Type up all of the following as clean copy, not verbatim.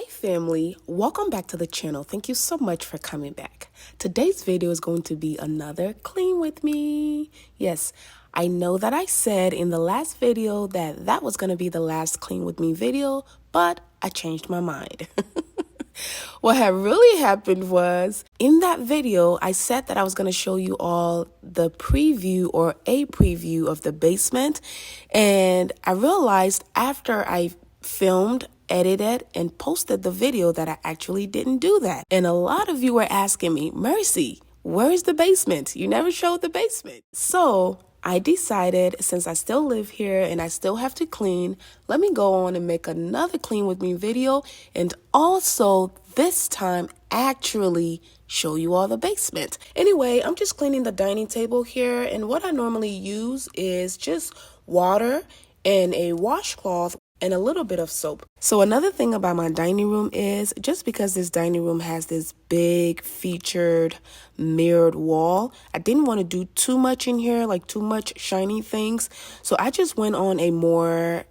family, welcome back to the channel. Thank you so much for coming back. Today's video is going to be another clean with me. Yes, I know that I said in the last video that was going to be the last clean with me video, but I changed my mind. What had really happened was in that video, I said that I was going to show you all the preview or a preview of the basement. And I realized after I filmed, edited, and posted the video that I actually didn't do that. And a lot of you were asking me, Mercy, where's the basement? You never showed the basement. So I decided, since I still live here and I still have to clean, let me go on and make another clean with me video, and also this time actually show you all the basement. Anyway, I'm just cleaning the dining table here, and what I normally use is just water and a washcloth and a little bit of soap. So another thing about my dining room is, just because this dining room has this big featured mirrored wall, I didn't want to do too much in here, like too much shiny things. So I just went on a more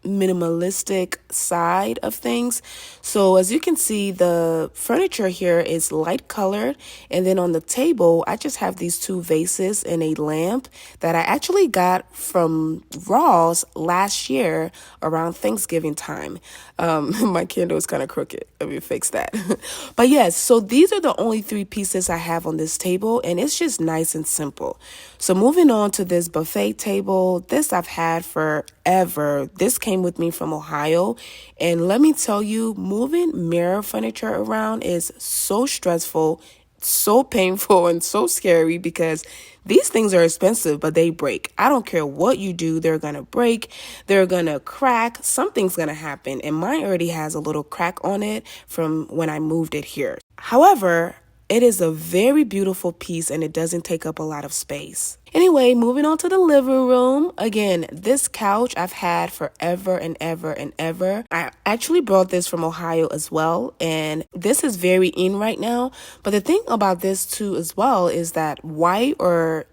minimalistic side of things. So as you can see, the furniture here is light colored, and then on the table I just have these two vases and a lamp that I actually got from Ross last year around Thanksgiving time. My candle is kind of crooked. Let me fix that. But yes, so these are the only three pieces I have on this table, and it's just nice and simple. So moving on to this buffet table, this I've had forever. This came with me from Ohio, and let me tell you, moving mirror furniture around is so stressful, so painful, and so scary, because these things are expensive, but they break. I don't care what you do, they're gonna break, they're gonna crack, something's gonna happen, and mine already has a little crack on it from when I moved it here. However, it is a very beautiful piece, and it doesn't take up a lot of space. Anyway, moving on to the living room. Again, this couch I've had forever and ever and ever. I actually brought this from Ohio as well, and this is very in right now. But the thing about this too as well is that white or,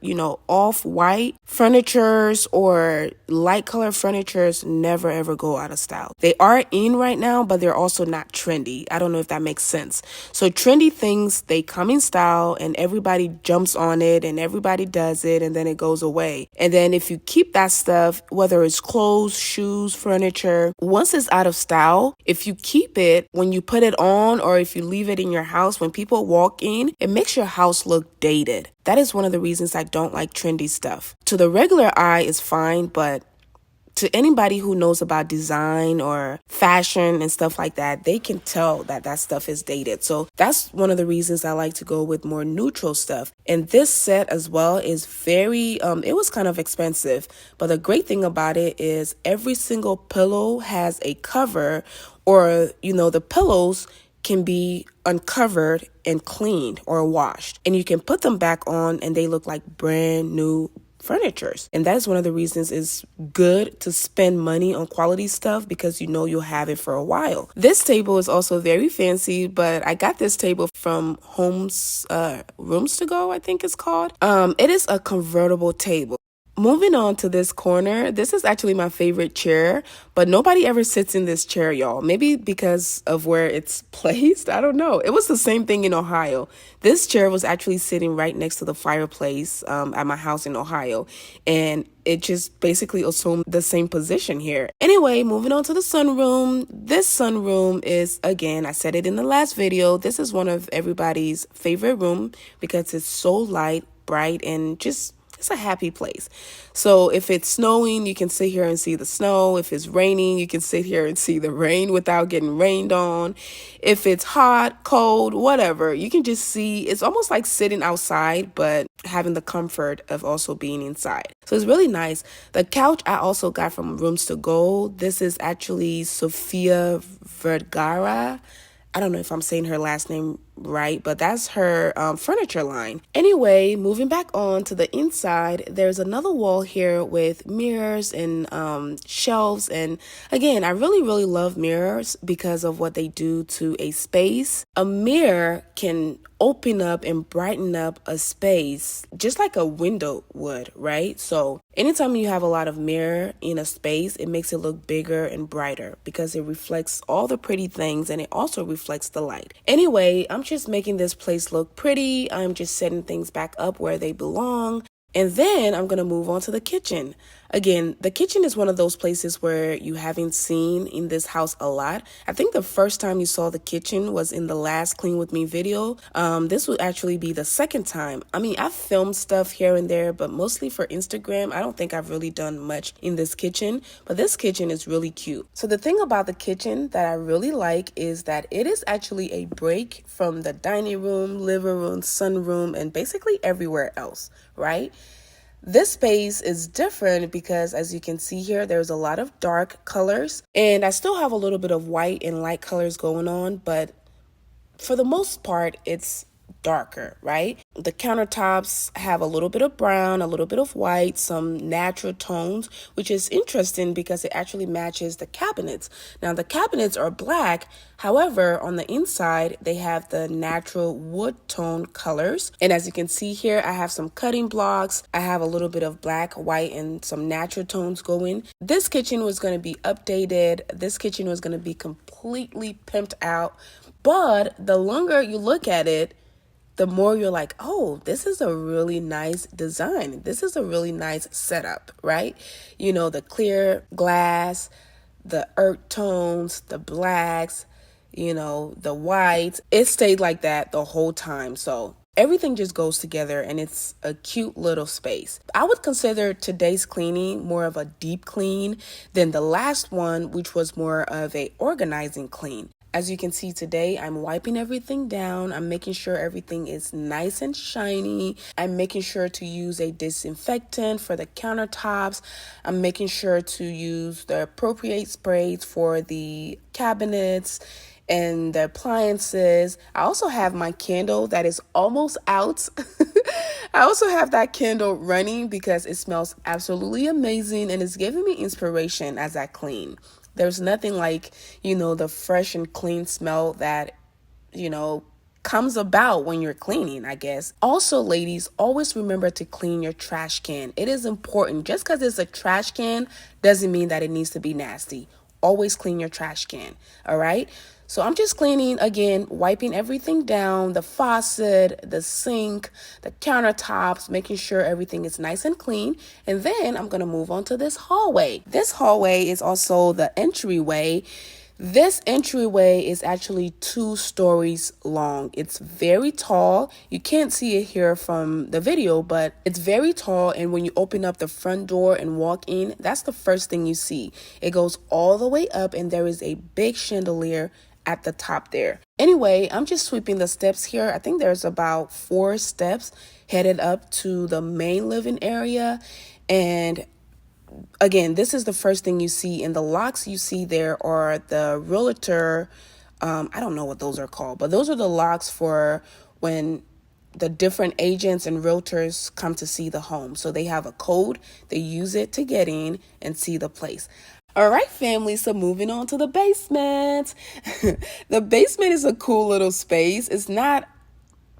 off-white furnitures or light color furnitures never ever go out of style. They are in right now, but they're also not trendy. I don't know if that makes sense. So trendy things, they come in style and everybody jumps on it and everybody does it, and then it goes away. And then if you keep that stuff, whether it's clothes, shoes, furniture, once it's out of style, if you keep it, when you put it on or if you leave it in your house, when people walk in, it makes your house look dated. That is one of the reasons I don't like trendy stuff. To the regular eye, it's fine, but to anybody who knows about design or fashion and stuff like that, they can tell that that stuff is dated. So that's one of the reasons I like to go with more neutral stuff. And this set as well is very, it was kind of expensive. But the great thing about it is every single pillow has a cover, or, the pillows can be uncovered and cleaned or washed. And you can put them back on and they look like brand new furnitures. And that's one of the reasons it's good to spend money on quality stuff, because you'll have it for a while. This table is also very fancy, but I got this table from Rooms to Go, I think it's called. It is a convertible table. Moving on to this corner, this is actually my favorite chair, but nobody ever sits in this chair, y'all. Maybe because of where it's placed. I don't know. It was the same thing in Ohio. This chair was actually sitting right next to the fireplace at my house in Ohio, and it just basically assumed the same position here. Anyway, moving on to the sunroom. This sunroom is, again, I said it in the last video, this is one of everybody's favorite room because it's so light, bright, and just it's a happy place. So if it's snowing, you can sit here and see the snow. If it's raining, you can sit here and see the rain without getting rained on. If it's hot, cold, whatever, you can just see. It's almost like sitting outside, but having the comfort of also being inside. So it's really nice. The couch I also got from Rooms to Go. This is actually Sofia Vergara. I don't know if I'm saying her last name right? But that's her furniture line. Anyway, moving back on to the inside, there's another wall here with mirrors and shelves. And again, I really love mirrors because of what they do to a space. A mirror can open up and brighten up a space just like a window would, right? So anytime you have a lot of mirror in a space, it makes it look bigger and brighter because it reflects all the pretty things and it also reflects the light. Anyway, I'm just making this place look pretty. I'm just setting things back up where they belong. And then I'm going to move on to the kitchen. Again, the kitchen is one of those places where you haven't seen in this house a lot. I think the first time you saw the kitchen was in the last Clean With Me video. This will actually be the second time. I mean, I've filmed stuff here and there, but mostly for Instagram. I don't think I've really done much in this kitchen, but this kitchen is really cute. So the thing about the kitchen that I really like is that it is actually a break from the dining room, living room, sunroom, and basically everywhere else, right? This space is different because, as you can see here, there's a lot of dark colors, and I still have a little bit of white and light colors going on, but for the most part, it's darker, right? The countertops have a little bit of brown, a little bit of white, some natural tones, which is interesting because it actually matches the cabinets. Now, the cabinets are black. However, on the inside, they have the natural wood tone colors. And as you can see here, I have some cutting blocks. I have a little bit of black, white, and some natural tones going. This kitchen was going to be updated. This kitchen was going to be completely pimped out. But the longer you look at it, the more you're like, oh, this is a really nice design. This is a really nice setup, right? You know, the clear glass, the earth tones, the blacks, you know, the whites. It stayed like that the whole time. So everything just goes together and it's a cute little space. I would consider today's cleaning more of a deep clean than the last one, which was more of a organizing clean. As you can see today, I'm wiping everything down. I'm making sure everything is nice and shiny. I'm making sure to use a disinfectant for the countertops. I'm making sure to use the appropriate sprays for the cabinets and the appliances. I also have my candle that is almost out. I also have that candle running because it smells absolutely amazing and it's giving me inspiration as I clean. There's nothing like, you know, the fresh and clean smell that, you know, comes about when you're cleaning, I guess. Also, ladies, always remember to clean your trash can. It is important. Just because it's a trash can doesn't mean that it needs to be nasty. Always clean your trash can. All right. So I'm just cleaning again, wiping everything down, the faucet, the sink, the countertops, making sure everything is nice and clean. And then I'm going to move on to this hallway. This hallway is also the entryway. This entryway is actually 2 stories long. It's very tall. You can't see it here from the video, but it's very tall. And when you open up the front door and walk in, that's the first thing you see. It goes all the way up and there is a big chandelier at the top there. Anyway, I'm just sweeping the steps here. I think there's about 4 steps headed up to the main living area. And again, this is the first thing you see, and the locks you see there are the realtor, I don't know what those are called, but those are the locks for when the different agents and realtors come to see the home. So they have a code, they use it to get in and see the place. All right, family, so moving on to the basement. The basement is a cool little space. It's not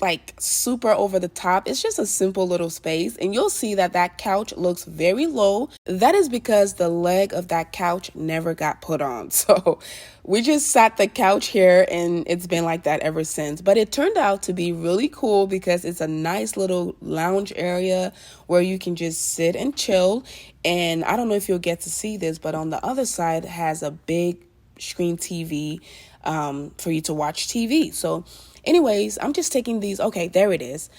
like super over the top. It's just a simple little space, and you'll see that that couch looks very low. That is because the leg of that couch never got put on. So we just sat the couch here and it's been like that ever since. But it turned out to be really cool because it's a nice little lounge area where you can just sit and chill. And I don't know if you'll get to see this, but on the other side has a big screen TV for you to watch TV. So anyways, I'm just taking these. Okay, there it is.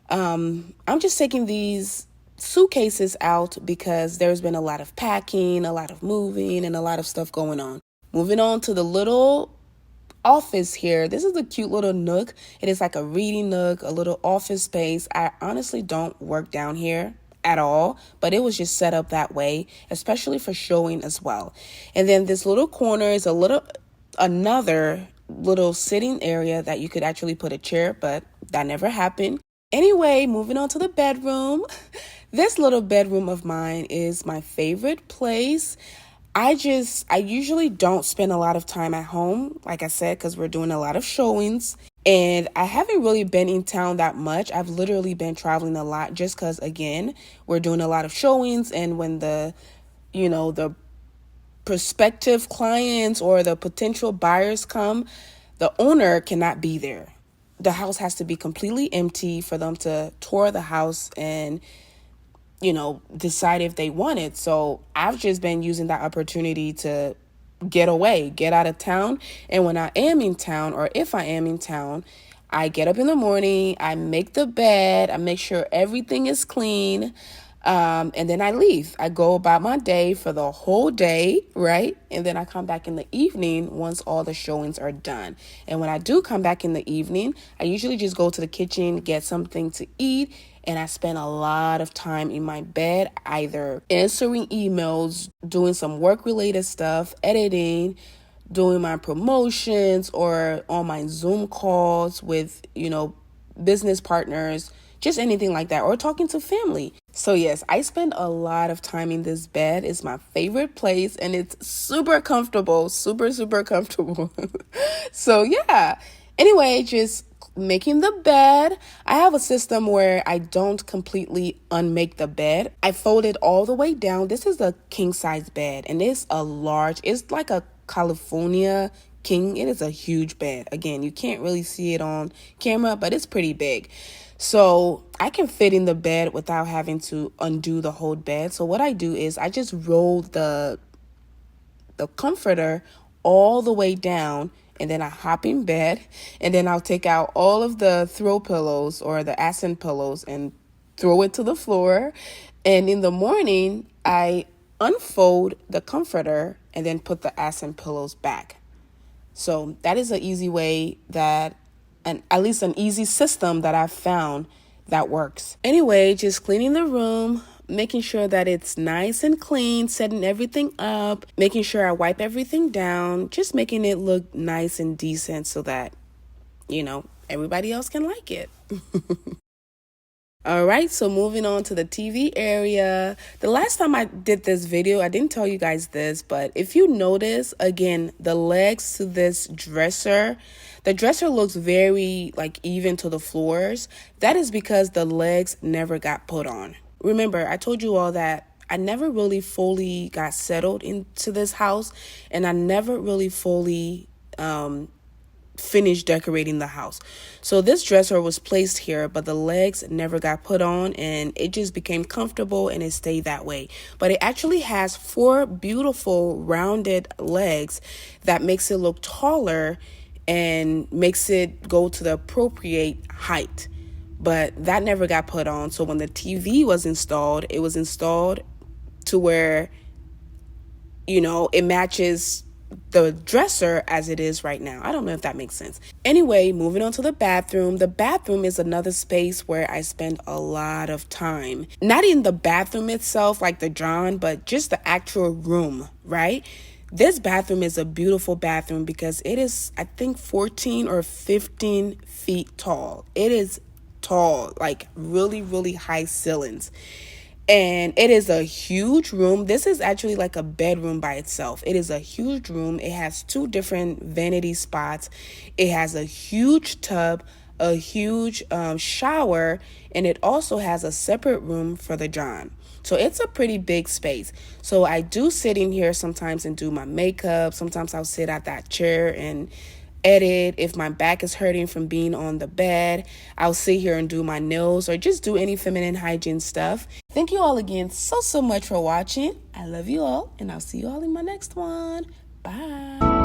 I'm just taking these suitcases out because there's been a lot of packing, a lot of moving, and a lot of stuff going on. Moving on to the little office here. This is a cute little nook. It is like a reading nook, a little office space. I honestly don't work down here at all, but it was just set up that way, especially for showing as well. And then this little corner is another little sitting area that you could actually put a chair, but that never happened. Anyway, moving on to the bedroom. This little bedroom of mine is my favorite place. I usually don't spend a lot of time at home, like I said, because we're doing a lot of showings. And I haven't really been in town that much. I've literally been traveling a lot just because, again, we're doing a lot of showings. And when the prospective clients or the potential buyers come, the owner cannot be there. The house has to be completely empty for them to tour the house and decide if they want it. So I've just been using that opportunity to get away, get out of town. And when I am in town, or if I am in town, I get up in the morning, I make the bed, I make sure everything is clean. And then I leave. I go about my day for the whole day, right? And then I come back in the evening once all the showings are done. And when I do come back in the evening, I usually just go to the kitchen, get something to eat, and I spend a lot of time in my bed, either answering emails, doing some work-related stuff, editing, doing my promotions, or on my Zoom calls with, business partners, just anything like that, or talking to family. So yes, I spend a lot of time in this bed. It's my favorite place, and it's super comfortable, super, super comfortable. So yeah, anyway, just making the bed. I have a system where I don't completely unmake the bed. I fold it all the way down. This is a king size bed, and it's like a California king. It is a huge bed. Again, you can't really see it on camera, but it's pretty big. So I can fit in the bed without having to undo the whole bed. So what I do is I just roll the comforter all the way down, and then I hop in bed, and then I'll take out all of the throw pillows or the accent pillows and throw it to the floor. And in the morning, I unfold the comforter and then put the accent pillows back. So that is an easy way and at least an easy system that I've found that works. Anyway, just cleaning the room, making sure that it's nice and clean, setting everything up, making sure I wipe everything down, just making it look nice and decent so that, everybody else can like it. All right, so moving on to the TV area. The last time I did this video, I didn't tell you guys this, but if you notice, again, the legs to this dresser, the dresser looks very even to the floors. That is because the legs never got put on. Remember, I told you all that I never really fully got settled into this house, and I never really fully finished decorating the house. So this dresser was placed here, but the legs never got put on, and it just became comfortable and it stayed that way. But it actually has 4 beautiful rounded legs that makes it look taller and makes it go to the appropriate height. But that never got put on. So when the TV was installed, it was installed to where, it matches the dresser as it is right now. I don't know if that makes sense. Anyway, moving on to the bathroom. The bathroom is another space where I spend a lot of time. Not in the bathroom itself, like the John, but just the actual room, right? This bathroom is a beautiful bathroom because it is, I think, 14 or 15 feet tall. It is tall, like really, really high ceilings. And it is a huge room. This is actually like a bedroom by itself. It is a huge room. It has 2 different vanity spots. It has a huge tub, a huge shower, and it also has a separate room for the John. So it's a pretty big space. So I do sit in here sometimes and do my makeup. Sometimes I'll sit at that chair and edit. If my back is hurting from being on the bed, I'll sit here and do my nails or just do any feminine hygiene stuff. Thank you all again so much for watching. I love you all, and I'll see you all in my next one. Bye.